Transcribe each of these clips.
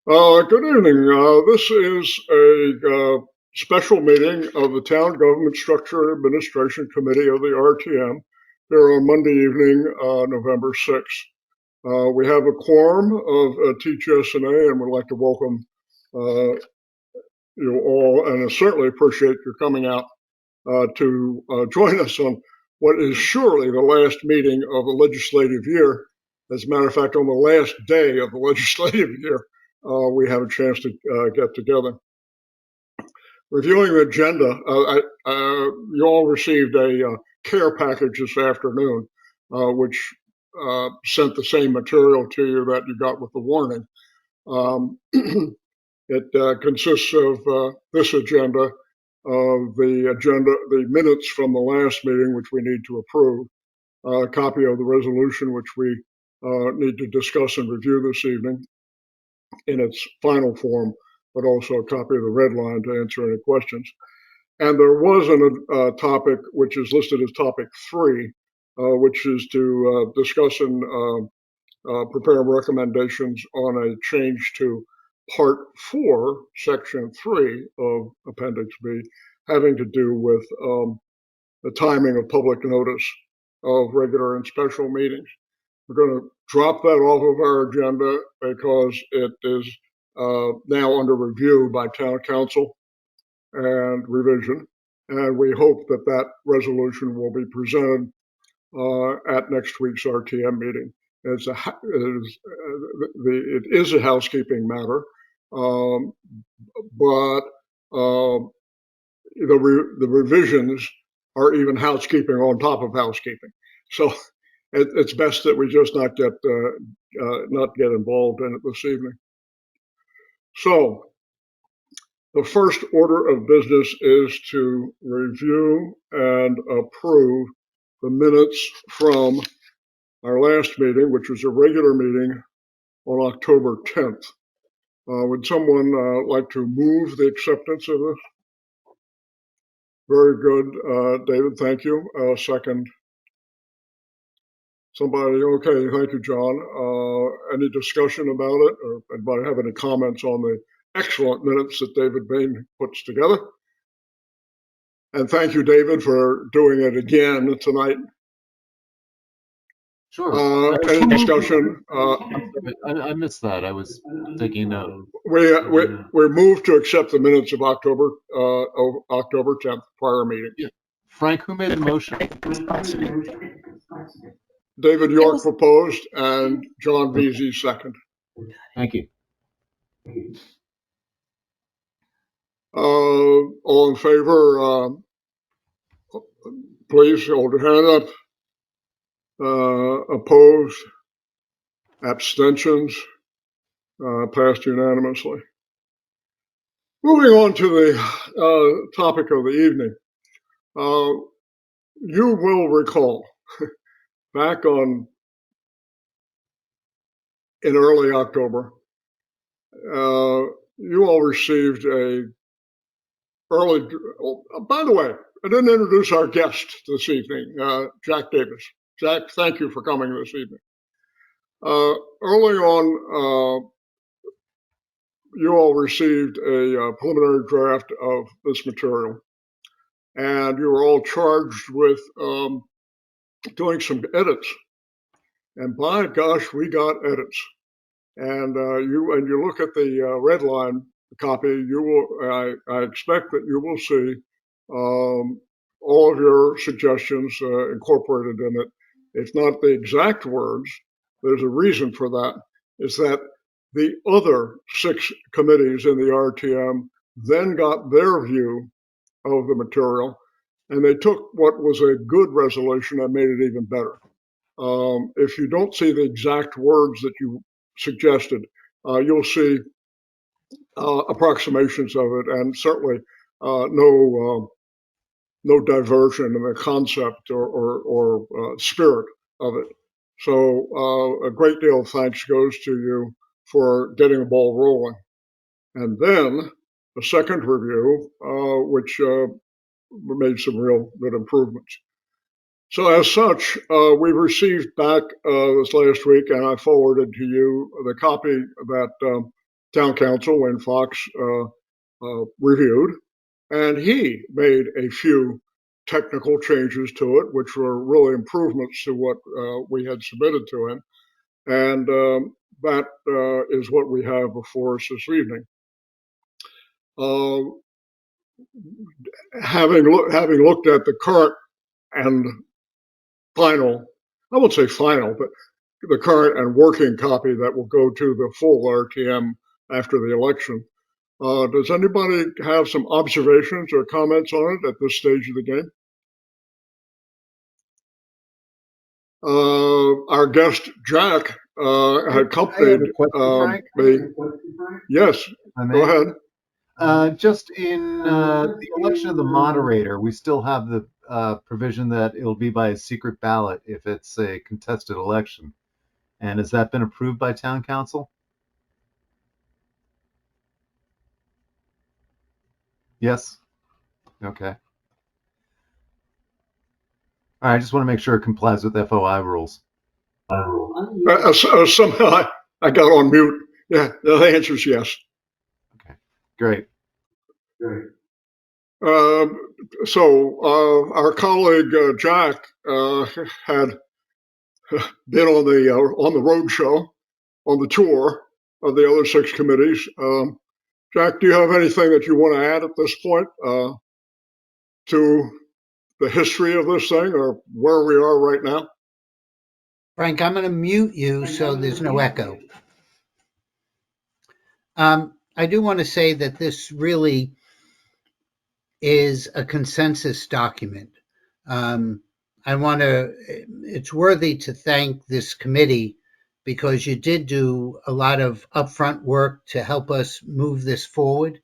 Good evening. This is a special meeting of the Town Government Structure and Administration Committee of the RTM here on Monday evening, November 6th. We have a quorum of TGS&A and would like to welcome you all, and I certainly appreciate your coming out to join us on what is surely the last meeting of the legislative year. As a matter of fact, on the last day of the legislative year, we have a chance to get together. Reviewing the agenda, you all received a care package this afternoon, which sent the same material to you that you got with the warning. It consists of this agenda, the minutes from the last meeting, which we need to approve, a copy of the resolution, which we need to discuss and review this evening in its final form, but also a copy of the red line to answer any questions. And there was a topic which is listed as topic 3, which is to discuss and prepare recommendations on a change to Part 4, Section 3 of Appendix B, having to do with the timing of public notice of regular and special meetings. We're going to drop that off of our agenda because it is now under review by Town Council and revision, and we hope that that resolution will be presented at next week's RTM meeting. It is a housekeeping matter, but the revisions are even housekeeping on top of housekeeping. So it's best that we just not get involved in it this evening. So the first order of business is to review and approve the minutes from our last meeting, which was a regular meeting on October 10th. Would someone like to move the acceptance of this? Very good, David, thank you. Second. Somebody, okay, thank you, John. Any discussion about it, or anybody have any comments on the excellent minutes that David Bain puts together? And thank you, David, for doing it again tonight. Sure. Any discussion? I missed that. I was taking note. We moved to accept the minutes of October 10th, prior meeting. Yeah. Frank, who made the motion? David York proposed, and John Veazey second. Thank you. All in favor, please hold your hand up. Opposed? Abstentions? Passed unanimously. Moving on to the topic of the evening. You will recall back in early October, you all received by the way, I didn't introduce our guest this evening, Jack Davis. Jack, thank you for coming this evening. Early on, you all received a preliminary draft of this material, and you were all charged with doing some edits. And by gosh, we got edits. And you look at the red line copy, I expect that you will see all of your suggestions incorporated in it. If not the exact words, there's a reason for that. Is that the other 6 committees in the RTM then got their view of the material, and they took what was a good resolution and made it even better. If you don't see the exact words that you suggested, you'll see approximations of it, and certainly no diversion in the concept or spirit of it. So a great deal of thanks goes to you for getting the ball rolling. And then a second review, which made some real good improvements. So as such, we received back this last week, and I forwarded to you the copy that town council when Fox reviewed, and he made a few technical changes to it, which were really improvements to what we had submitted to him. And that is what we have before us this evening. Having looked at the current and final, I won't say final, but the current and working copy that will go to the full RTM after the election, does anybody have some observations or comments on it at this stage of the game? Our guest Jack had accompanied me. Yes, go ahead. Just in the election of the moderator, we still have the provision that it'll be by a secret ballot if it's a contested election. And has that been approved by town council? Yes. Okay. All right, I just want to make sure it complies with FOI rules. Somehow I got on mute. Yeah, the answer is yes. Okay, great. So our colleague Jack had been on the road show, on the tour of the other 6 committees. Jack, do you have anything that you want to add at this point to the history of this thing or where we are right now? Frank, I'm going to mute you so there's no echo. I do want to say that this really is a consensus document. It's worthy to thank this committee because you did do a lot of upfront work to help us move this forward.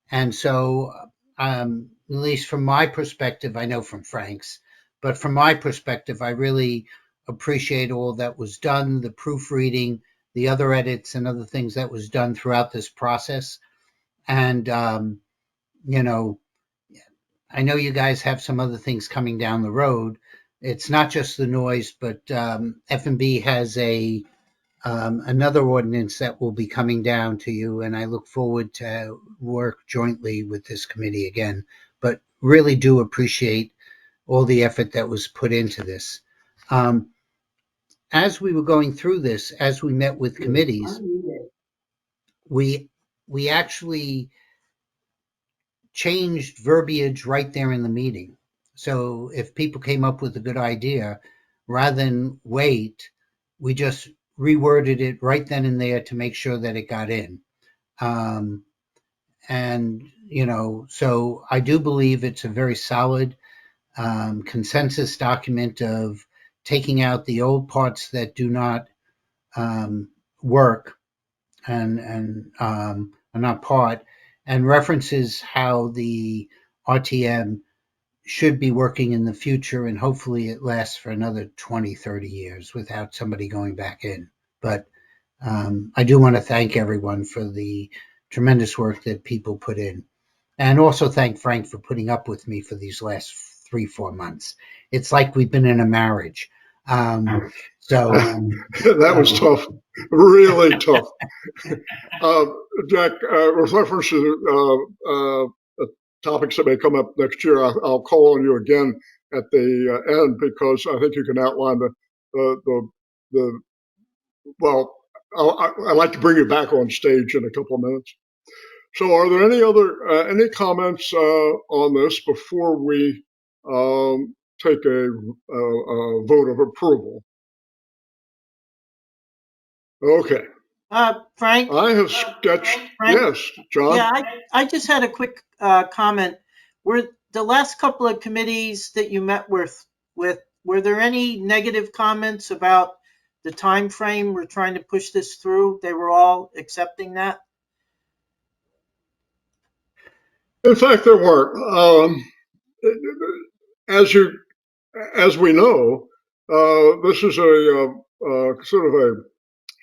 And so, at least from my perspective, I know from Frank's, but from my perspective, I really appreciate all that was done, the proofreading, the other edits and other things that was done throughout this process. And, I know you guys have some other things coming down the road. It's not just the noise, but F&B has another ordinance that will be coming down to you, and I look forward to work jointly with this committee again. But really do appreciate all the effort that was put into this. As we were going through this, as we met with committees, we actually changed verbiage right there in the meeting. So if people came up with a good idea, rather than wait, we just reworded it right then and there to make sure that it got in. So I do believe it's a very solid consensus document of taking out the old parts that do not work and are not part, and references how the RTM should be working in the future, and hopefully it lasts for another 20, 30 years without somebody going back in. But I do want to thank everyone for the tremendous work that people put in. And also thank Frank for putting up with me for these last 3-4 months. It's like we've been in a marriage. That was tough, really tough. Jack, with reference to topics that may come up next year, I'll call on you again at the end because I think you can outline well, I'd like to bring you back on stage in a couple of minutes. So are there any comments on this before we take a vote of approval? Okay. Frank? I have sketched, Frank? yes, John? Yeah, I just had a quick comment. Were the last couple of committees that you met with, were there any negative comments about the time frame we're trying to push this through? They were all accepting that? In fact, there weren't. As we know, this is a sort of a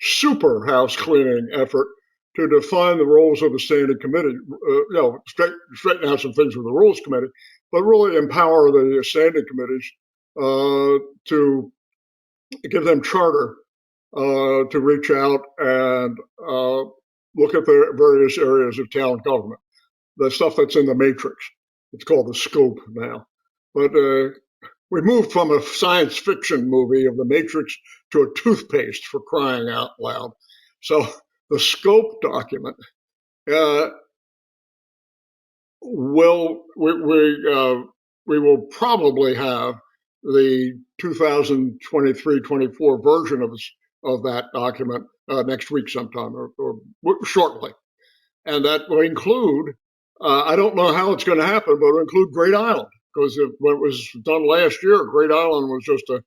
super house cleaning effort to define the roles of the standing committee. Straighten out some things with the rules committee, but really empower the standing committees to give them charter to reach out and look at the various areas of town government, the stuff that's in the matrix. It's called the scope now. But we moved from a science fiction movie of the Matrix to a toothpaste, for crying out loud. So the scope document we will probably have the 2023-24 version of that document next week sometime or shortly. And that will include, I don't know how it's going to happen, but it'll include Great Island, because when it was done last year, Great Island was just a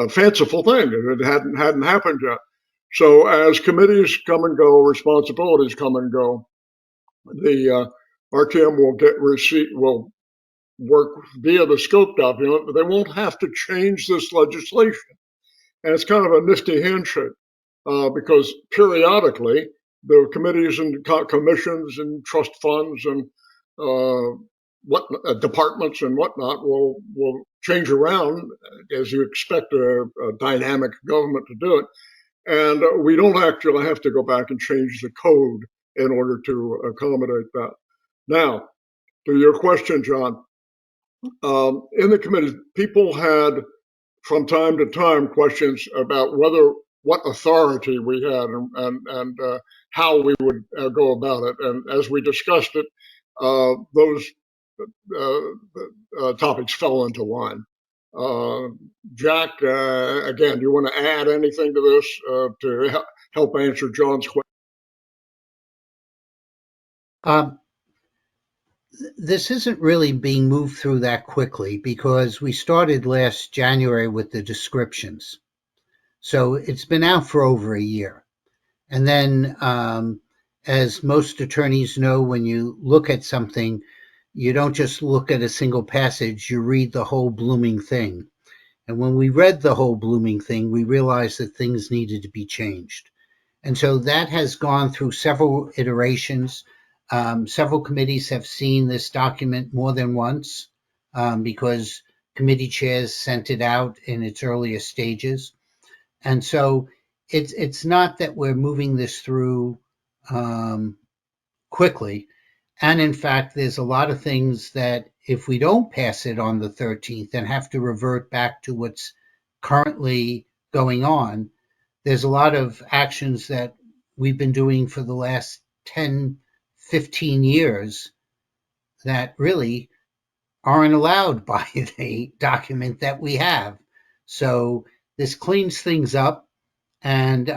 fanciful thing. It hadn't happened yet. So as committees come and go, responsibilities come and go, the RTM will work via the scope document, but they won't have to change this legislation. And it's kind of a nifty handshake because periodically the committees and commissions and trust funds and departments and whatnot will change around, as you expect a dynamic government to do it. And we don't actually have to go back and change the code in order to accommodate that. Now, to your question, John, in the committee, people had from time to time questions about what authority we had and how we would go about it. And as we discussed it, those topics fell into line. Jack, again, do you want to add anything to this to help answer John's question? This isn't really being moved through that quickly because we started last January with the descriptions. So it's been out for over a year. And then, as most attorneys know, when you look at something, you don't just look at a single passage, you read the whole blooming thing. And when we read the whole blooming thing, we realized that things needed to be changed. And so that has gone through several iterations. Several committees have seen this document more than once because committee chairs sent it out in its earliest stages. And so it's not that we're moving this through quickly. And in fact, there's a lot of things that if we don't pass it on the 13th and have to revert back to what's currently going on, there's a lot of actions that we've been doing for the last 10, 15 years that really aren't allowed by the document that we have. So this cleans things up, and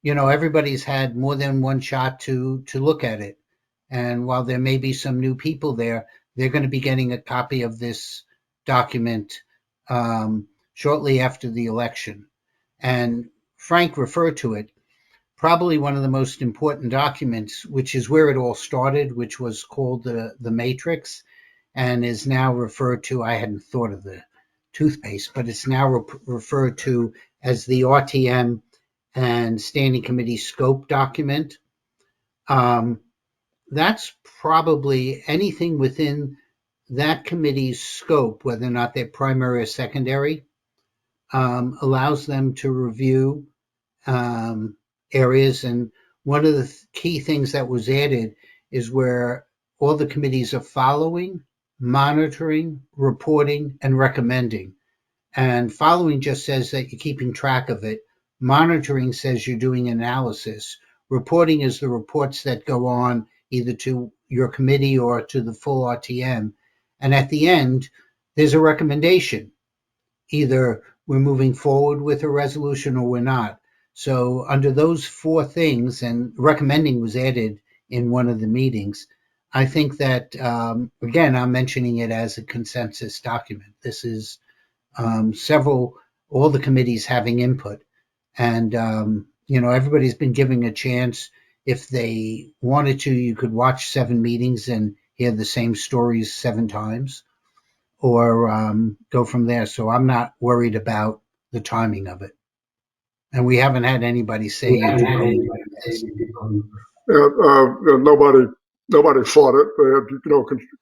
everybody's had more than one shot to look at it. And while there may be some new people there, they're going to be getting a copy of this document shortly after the election. And Frank referred to it. Probably one of the most important documents, which is where it all started, which was called the Matrix, and is now referred to, I hadn't thought of the toothpaste, but it's now referred to as the RTM and Standing Committee Scope document. That's probably anything within that committee's scope, whether or not they're primary or secondary, allows them to review areas. And one of the key things that was added is where all the committees are following, monitoring, reporting, and recommending. And following just says that you're keeping track of it. Monitoring says you're doing analysis. Reporting is the reports that go on either to your committee or to the full RTM. And at the end, there's a recommendation. Either we're moving forward with a resolution or we're not. So under those four things, and recommending was added in one of the meetings, I think that, again, I'm mentioning it as a consensus document. This is all the committees having input. And, everybody's been giving a chance. If they wanted to, you could watch 7 meetings and hear the same stories 7 times or go from there. So I'm not worried about the timing of it. And we haven't had anybody say nobody fought it. They had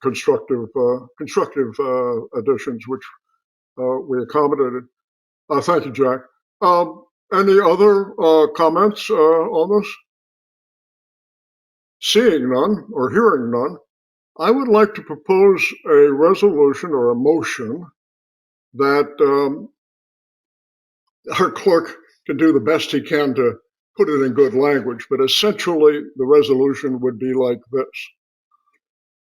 constructive additions, which we accommodated. Thank you, Jack. Any other comments on this? Seeing none or hearing none, I would like to propose a resolution or a motion that our clerk can do the best he can to put it in good language, but essentially the resolution would be like this.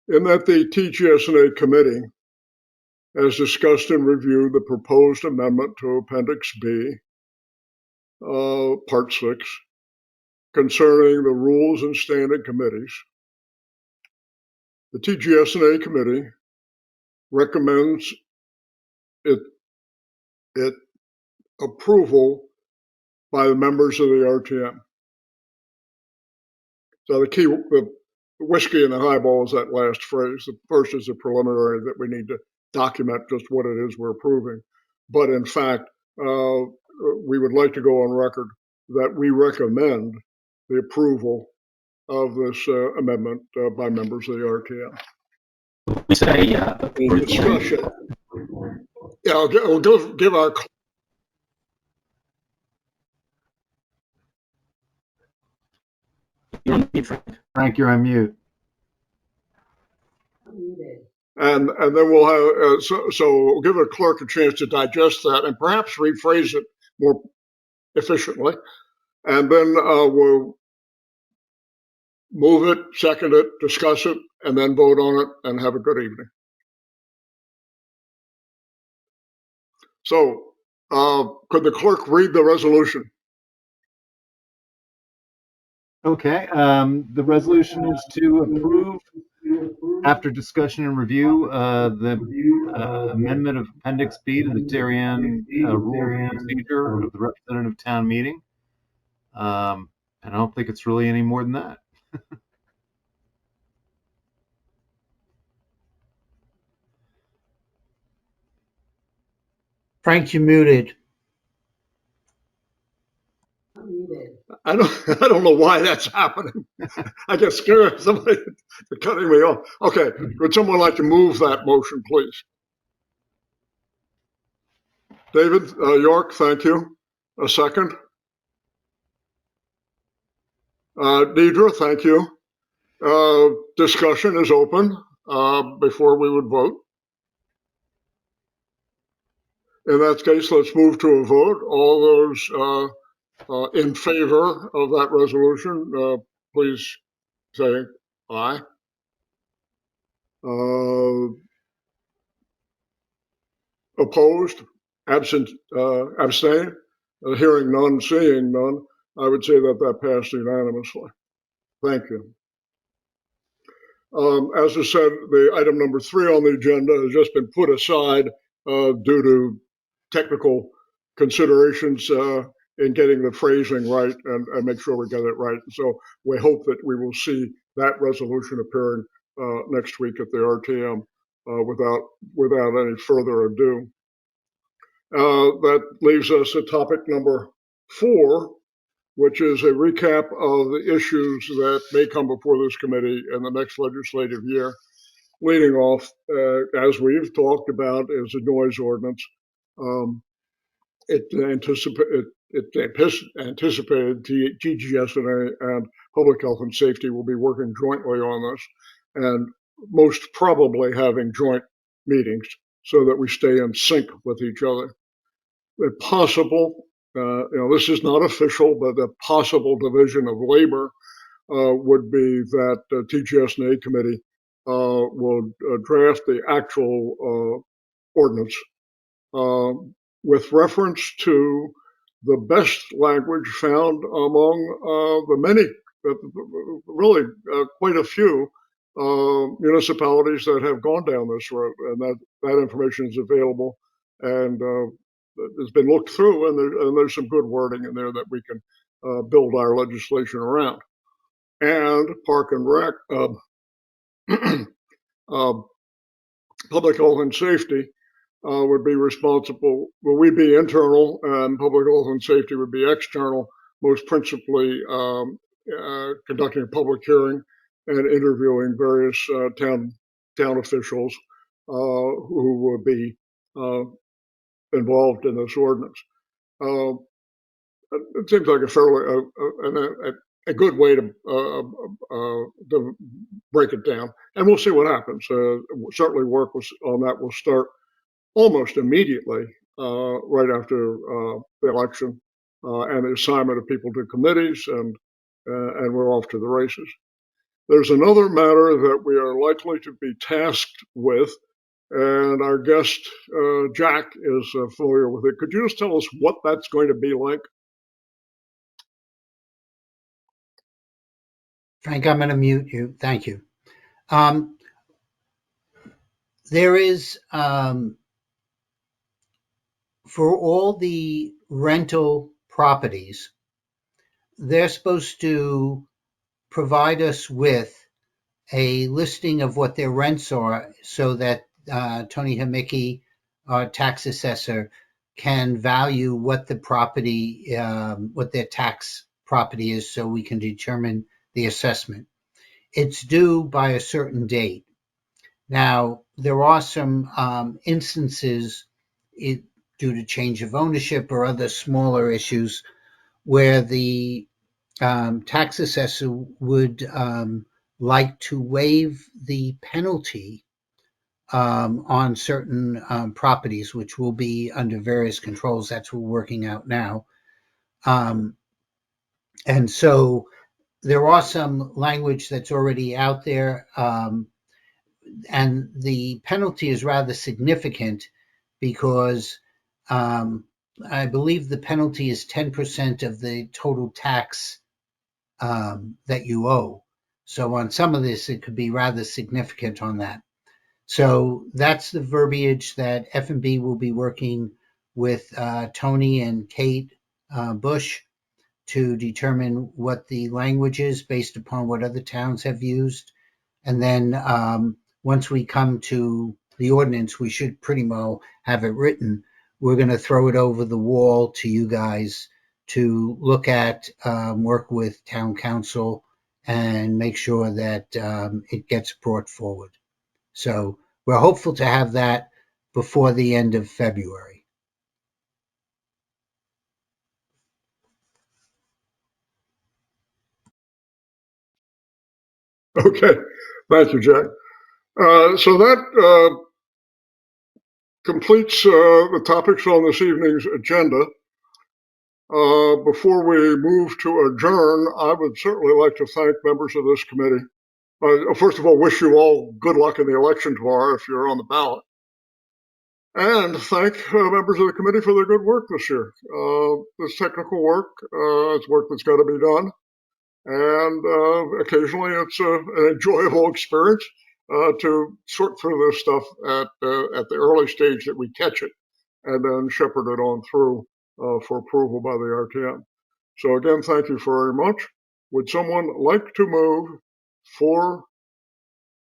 In that the TGS&A committee has discussed and reviewed the proposed amendment to Appendix B, Part 6, concerning the rules and standing committees. The TGS&A committee recommends it approval by the members of the RTM. So the whiskey and the highball is that last phrase. The first is a preliminary that we need to document just what it is we're approving. But in fact, we would like to go on record that we recommend the approval of this amendment by members of the RTM. We say, Any discussion? Yeah, we'll give our. Frank, you're on mute. And then we'll have, so we'll give the clerk a chance to digest that and perhaps rephrase it more efficiently. And then we'll move it, second it, discuss it, and then vote on it and have a good evening. So could the clerk read the resolution? Okay, the resolution is to approve, after discussion and review, the amendment of Appendix B to the Darien Rules of Procedure of the Representative Town Meeting. And I don't think it's really any more than that. Frank, you muted. I don't know why that's happening. I get scared. Somebody cutting me off. Okay, would someone like to move that motion, please? David York, thank you. A second. Deidre, thank you. Discussion is open before we would vote. In that case, let's move to a vote. All those in favor of that resolution, please say aye. Opposed, abstain, hearing none, seeing none, I would say that passed unanimously. Thank you. As I said, the item number 3 on the agenda has just been put aside due to technical considerations in getting the phrasing right and make sure we get it right. So we hope that we will see that resolution appearing next week at the RTM without any further ado. That leaves us at topic number 4, which is a recap of the issues that may come before this committee in the next legislative year. Leading off, as we've talked about, is the noise ordinance. It anticipated TGS&A and Public Health and Safety will be working jointly on this, and most probably having joint meetings so that we stay in sync with each other. If possible, this is not official, but a possible division of labor would be that the TGS&A committee will draft the actual ordinance with reference to the best language found among the many, really quite a few municipalities that have gone down this road, and that information is available and has been looked through, and there's some good wording in there that we can build our legislation around. And Park and Rec, Public Health and Safety would be responsible. Well, we'd be internal, and Public Health and Safety would be external, most principally conducting a public hearing and interviewing various town officials who would be involved in this ordinance. it seems like a fairly a good way to break it down, and we'll see what happens. Certainly, work on that will start almost immediately, right after the election, and the assignment of people to committees, and we're off to the races. There's another matter that we are likely to be tasked with, and our guest, Jack, is familiar with it. Could you just tell us what that's going to be like? Frank, I'm going to mute you. Thank you. There is, for all the rental properties, they're supposed to provide us with a listing of what their rents are so that Tony Hemicki, our tax assessor, can value what the property, what their tax property is, so we can determine the assessment. It's due by a certain date. Now, there are some instances, due to change of ownership or other smaller issues, where the tax assessor would like to waive the penalty on certain properties, which will be under various controls. That's what we're working out now. And so there are some language that's already out there, and the penalty is rather significant because I believe the penalty is 10% of the total tax that you owe. So on some of this, it could be rather significant on that. So that's the verbiage that F&B will be working with Tony and Kate Bush to determine what the language is based upon what other towns have used. And then once we come to the ordinance, we should pretty well have it written. We're going to throw it over the wall to you guys to look at, work with town council, and make sure that it gets brought forward. So we're hopeful to have that before the end of February. Okay, thank you, Jack. So that completes the topics on this evening's agenda. Before we move to adjourn, I would certainly like to thank members of this committee. First of all, wish you all good luck in the election tomorrow if you're on the ballot. And thank members of the committee for their good work this year. This technical work, it's work that's got to be done. And occasionally it's an enjoyable experience to sort through this stuff at the early stage that we catch it, and then shepherd it on through for approval by the RTM. So again, thank you very much. Would someone like to move for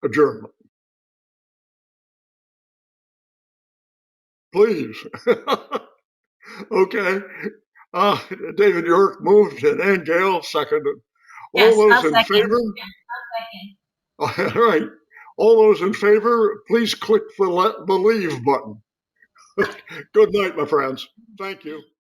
adjournment? Please. Okay. David York moved and Ann Gale seconded. Yes, All those I'll in second. favor? All right. All those in favor, please click the leave button. Good night, my friends. Thank you.